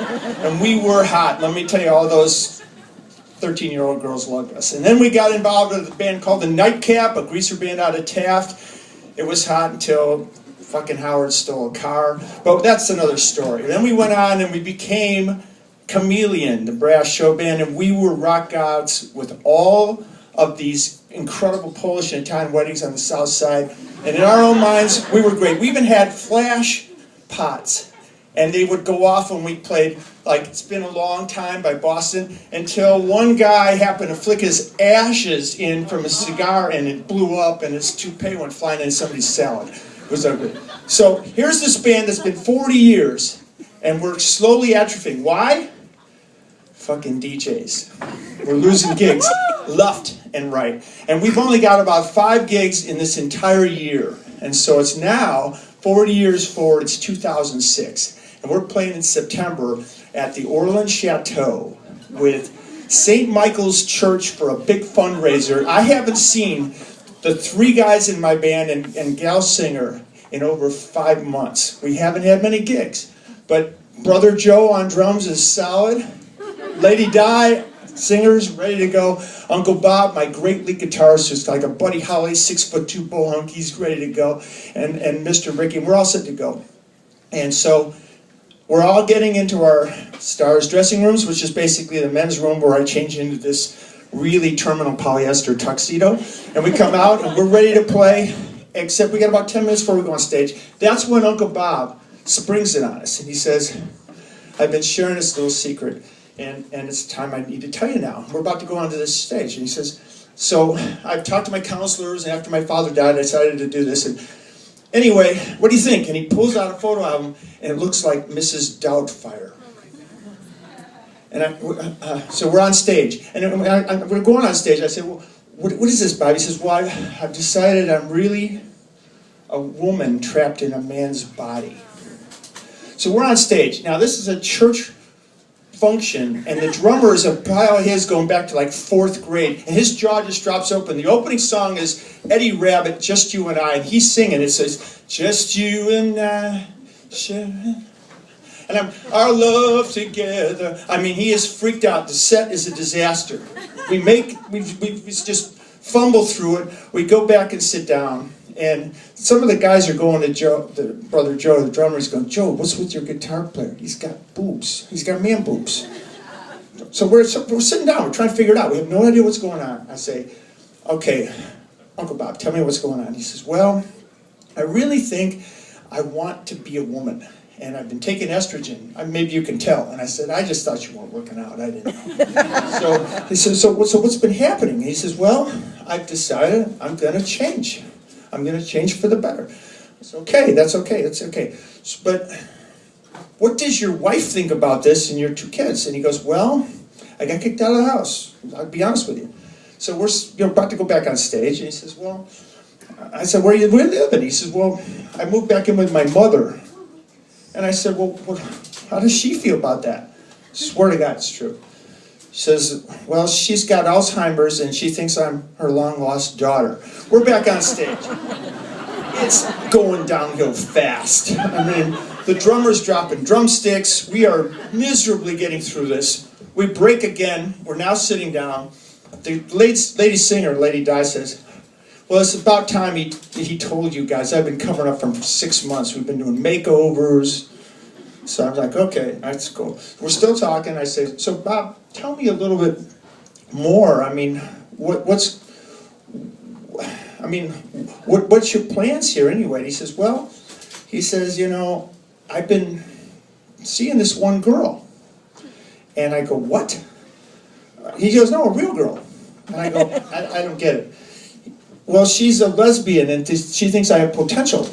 And we were hot. Let me tell you, all those 13-year-old girls loved us. And then we got involved with a band called the Nightcap, a greaser band out of Taft. It was hot until fucking Howard stole a car. But that's another story. Then we went on and we became Chameleon, the brass show band, and we were rock gods with all of these incredible Polish and Italian weddings on the south side. And in our own minds, we were great. We even had flash pots. And they would go off when we played, like, It's Been a Long Time by Boston, until one guy happened to flick his ashes in from a cigar and it blew up and his toupee went flying into somebody's salad. It was ugly. So here's this band that's been 40 years and we're slowly atrophying. Why? Fucking DJs. We're losing gigs left and right. And we've only got about 5 gigs in this entire year. And so it's now 40 years forward, it's 2006. And we're playing in September at the Orland Chateau with St. Michael's Church for a big fundraiser. I haven't seen the 3 guys in my band and gal singer in over 5 months. We haven't had many gigs. But Brother Joe on drums is solid. Lady Di, singers, ready to go. Uncle Bob, my great lead guitarist, who's like a Buddy Holly, 6'2" bohunk, he's ready to go. And Mr. Ricky, we're all set to go. And so we're all getting into our stars' dressing rooms, which is basically the men's room where I change into this really terminal polyester tuxedo. And we come out and we're ready to play, except we got about 10 minutes before we go on stage. That's when Uncle Bob springs it on us. And he says, I've been sharing this little secret, and it's time I need to tell you now. We're about to go onto this stage. And he says, so I've talked to my counselors, and after my father died, I decided to do this. And anyway, what do you think? And he pulls out a photo album, and it looks like Mrs. Doubtfire. And so we're on stage. And we're going on stage. I said, well, what is this, Bob? He says, well, I've decided I'm really a woman trapped in a man's body. So we're on stage. Now, this is a church function, and the drummer is a pile of his going back to like 4th grade, and his jaw just drops open. The opening song is Eddie Rabbitt, Just You and I, and he's singing. It says, just you and I, and our love together. I mean, he is freaked out. The set is a disaster. We just fumble through it. We go back and sit down, and some of the guys are going to Joe, Brother Joe, the drummer, is going, Joe, what's with your guitar player? He's got boobs. He's got man boobs. So we're sitting down. We're trying to figure it out. We have no idea what's going on. I say, okay, Uncle Bob, tell me what's going on. He says, well, I really think I want to be a woman. And I've been taking estrogen. Maybe you can tell. And I said, I just thought you weren't working out. I didn't know. So he says, so what's been happening? And he says, well, I've decided I'm going to change. I'm going to change for the better. I said, okay, that's okay, that's okay. But what does your wife think about this and your 2 kids? And he goes, well, I got kicked out of the house. I'll be honest with you. So we're about to go back on stage. And he says, well, I said, where do you live? And he says, well, I moved back in with my mother. And I said, well, how does she feel about that? I swear to God, it's true. She says, well, she's got Alzheimer's and she thinks I'm her long-lost daughter. We're back on stage. It's going downhill fast. I mean, the drummer's dropping drumsticks. We are miserably getting through this. We break again. We're now sitting down. The lady singer, Lady Di, says, well, it's about time he told you guys. I've been covering up for 6 months. We've been doing makeovers. So I was like, okay, that's cool. We're still talking. I say, so Bob, tell me a little bit more. I mean, what's your plans here anyway? And he says, well, you know, I've been seeing this one girl. And I go, what? He goes, no, a real girl. And I go, I don't get it. Well, she's a lesbian and she thinks I have potential.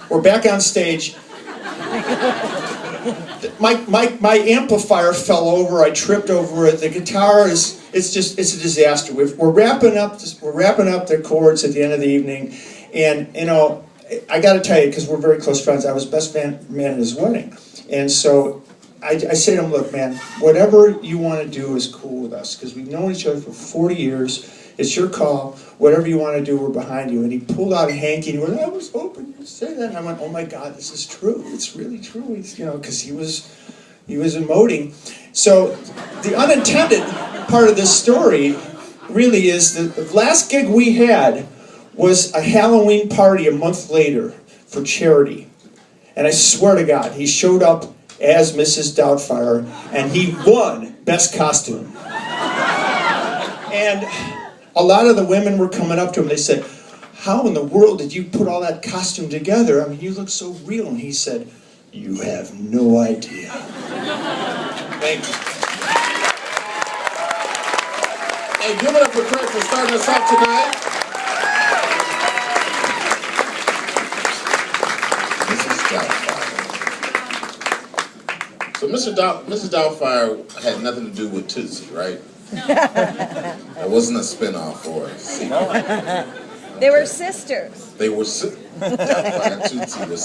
We're back on stage. My amplifier fell over. I tripped over it. The guitar it's a disaster. We're wrapping up the chords at the end of the evening, and you know, I got to tell you, because we're very close friends, I was best man at his wedding, and so I say to him, look, man, whatever you want to do is cool with us, because we've known each other for 40 years. it's your call. Whatever you want to do, we're behind you. And he pulled out a hanky and he went, I was hoping you'd say that. And I went, oh my God, this is true. It's really true. It's, you know, because he was emoting. So the unintended part of this story really is the last gig we had was a Halloween party a month later for charity. And I swear to God, he showed up as Mrs. Doubtfire, and he won Best Costume. And a lot of the women were coming up to him, they said, how in the world did you put all that costume together? I mean, you look so real. And he said, you have no idea. Thank you. Hey, give it up for Craig for starting us off tonight. So Mrs. Doubtfire had nothing to do with Tootsie, right? No. That wasn't a spinoff or a sequel. They were sisters. They were Doubtfire and Tootsie was